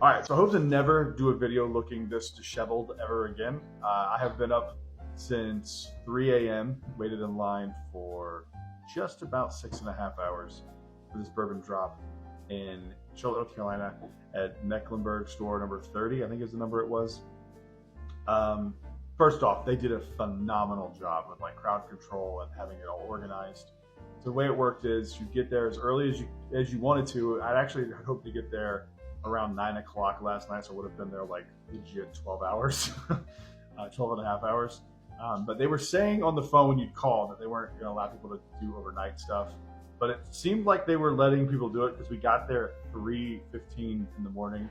All right, so I hope to never do a video looking this disheveled ever again. I have been up since 3 a.m., waited in line for just about 6.5 hours for this bourbon drop in Charlotte, North Carolina at Mecklenburg store number 30, I think is the number it was. First off, they did a phenomenal job with like crowd control and having it all organized. So the way it worked is you get there as early as you wanted to. I'd actually hoped to get there around 9 o'clock last night, so I would have been there like legit 12 hours, 12 and a half hours. But they were saying on the phone when you called that they weren't going to allow people to do overnight stuff. But it seemed like they were letting people do it because we got there at 3:15 in the morning,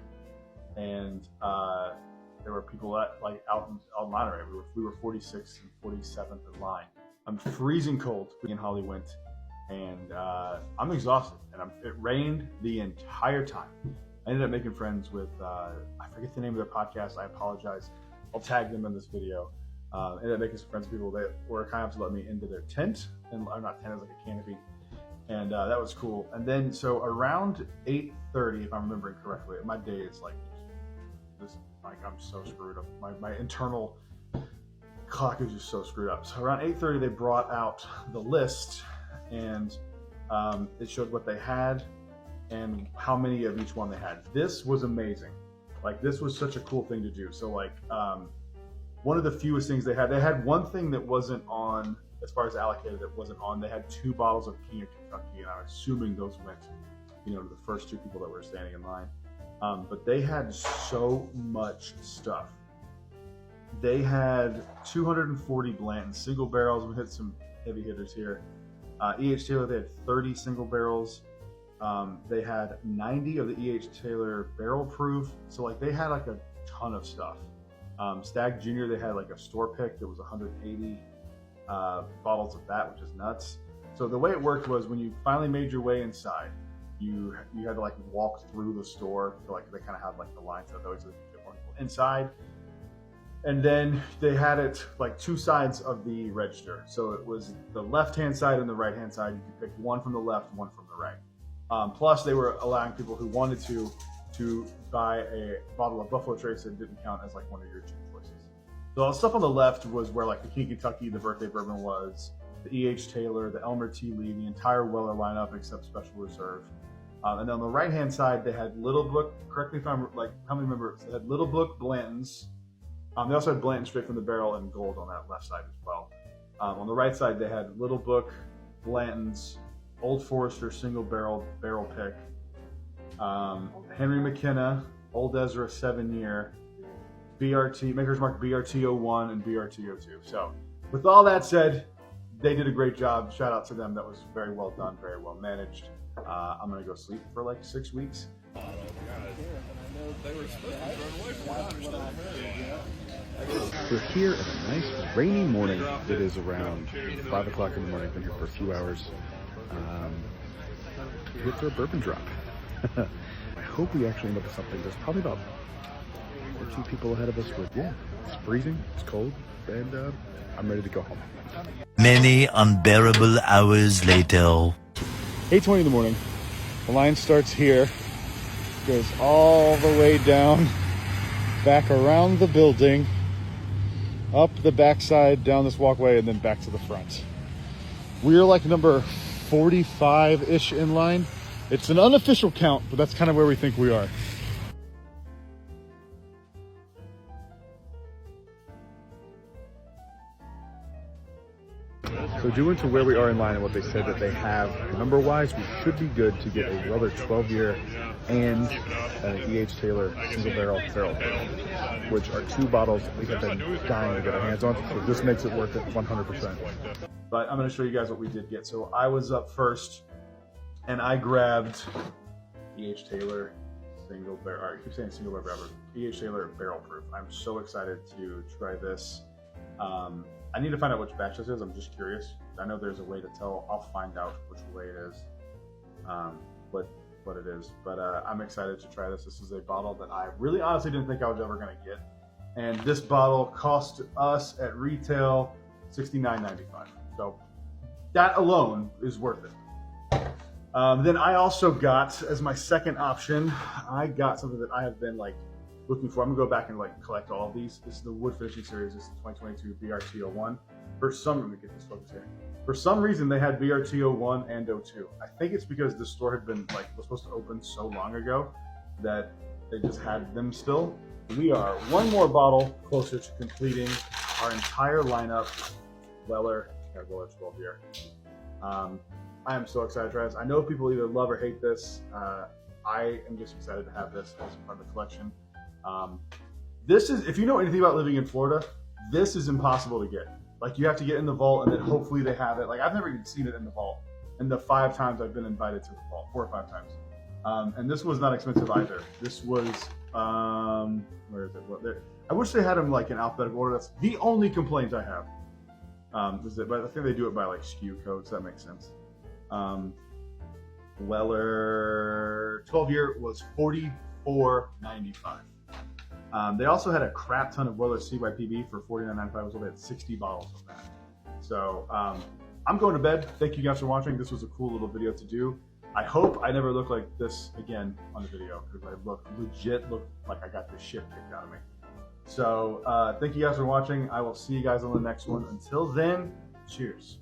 and there were people out in line already. We were 46th and 47th in line. I'm freezing cold in Holly went, and I'm exhausted. And it rained the entire time. I ended up making friends with I forget the name of their podcast. I apologize. I'll tag them in this video. Ended up making some friends with people that were kind enough to let me into their tent, or not tent, it was like a canopy. And that was cool. And then, so around 8:30, if I'm remembering correctly, my day is like this. Like I'm so screwed up. My internal clock is just so screwed up. So around 8:30, they brought out the list, and it showed what they had and how many of each one they had. This was amazing. Like this was such a cool thing to do. So like one of the fewest things they had one thing that wasn't on. As far as allocated, that wasn't on. They had 2 bottles of King of Kentucky, and I'm assuming those went, to the first 2 people that were standing in line. But they had so much stuff. They had 240 Blanton single barrels. We hit some heavy hitters here. E.H. Taylor, they had 30 single barrels. They had 90 of the E.H. Taylor barrel proof. So like they had like a ton of stuff. Stag Junior, they had like a store pick that was 180. Bottles of that, which is nuts. So the way it worked was when you finally made your way inside, you had to like walk through the store. So like they kind of had like the lines that always get more people inside, and then they had it like 2 sides of the register. So it was the left-hand side and the right-hand side. You could pick one from the left, one from the right. Plus, they were allowing people who wanted to buy a bottle of Buffalo Trace that didn't count as like one of your 2 choices. The stuff on the left was where like the King of Kentucky, the birthday bourbon was, the E.H. Taylor, the Elmer T. Lee, the entire Weller lineup except Special Reserve. And then on the right-hand side, they had Little Book, correct me if I'm like, how many remember, they had Little Book Blantons. They also had Blanton straight from the barrel and gold on that left side as well. On the right side, they had Little Book, Blantons, Old Forester single barrel pick, Henry McKenna, Old Ezra 7-year, BRT, Maker's Mark BRT01 and BRT02. So with all that said, they did a great job. Shout out to them. That was very well done, very well managed. I'm going to go sleep for like 6 weeks. We're here at a nice rainy morning. It is around 5 o'clock in the morning. Been here for a few hours. Here for a bourbon drop. I hope we actually end up with something. There's probably about 2 people ahead of us, but yeah, it's freezing, it's cold, and I'm ready to go home. Many unbearable hours later. 8:20 in the morning. The line starts here, goes all the way down, back around the building, up the backside, down this walkway, and then back to the front. We're like number 45-ish in line. It's an unofficial count, but that's kind of where we think we are. So due to where we are in line and what they said that they have, number-wise, we should be good to get another 12-year and an E.H. Taylor single barrel, which are 2 bottles we have been dying to get our hands on. So this makes it worth it 100%. But I'm going to show you guys what we did get. So I was up first, and I grabbed E.H. Taylor single barrel. I keep saying single barrel, E.H. Taylor barrel proof. I'm so excited to try this. I need to find out which batch this is. I'm just curious. I know there's a way to tell. I'll find out which way it is, what it is. But I'm excited to try this. This is a bottle that I really honestly didn't think I was ever going to get. And this bottle cost us at retail $69.95. So that alone is worth it. Then I also got, as my second option, I got something that I have been like looking for. I'm gonna go back and like collect all of these. This is the wood finishing series. This is the 2022 BRT01. Let me get this focus here. For some reason, they had BRT01 and 02. I think it's because the store had been was supposed to open so long ago that they just had them still. We are one more bottle closer to completing our entire lineup. Weller, got Weller 12 here. I am so excited to try this. I know people either love or hate this. I am just excited to have this as part of the collection. This is, if you know anything about living in Florida, this is impossible to get. Like, you have to get in the vault, and then hopefully they have it. Like, I've never even seen it in the vault in the 5 times I've been invited to the vault, 4 or 5 times. And this was not expensive either. This was, where is it? Well, I wish they had them like in alphabetical order. That's the only complaint I have. But I think they do it by like SKU codes. That makes sense. Weller 12 year was $44.95. They also had a crap ton of Weller CYPB for $49.95. So they had 60 bottles of that. So I'm going to bed. Thank you guys for watching. This was a cool little video to do. I hope I never look like this again on the video, because I legit look like I got the shit kicked out of me. So thank you guys for watching. I will see you guys on the next one. Until then, cheers.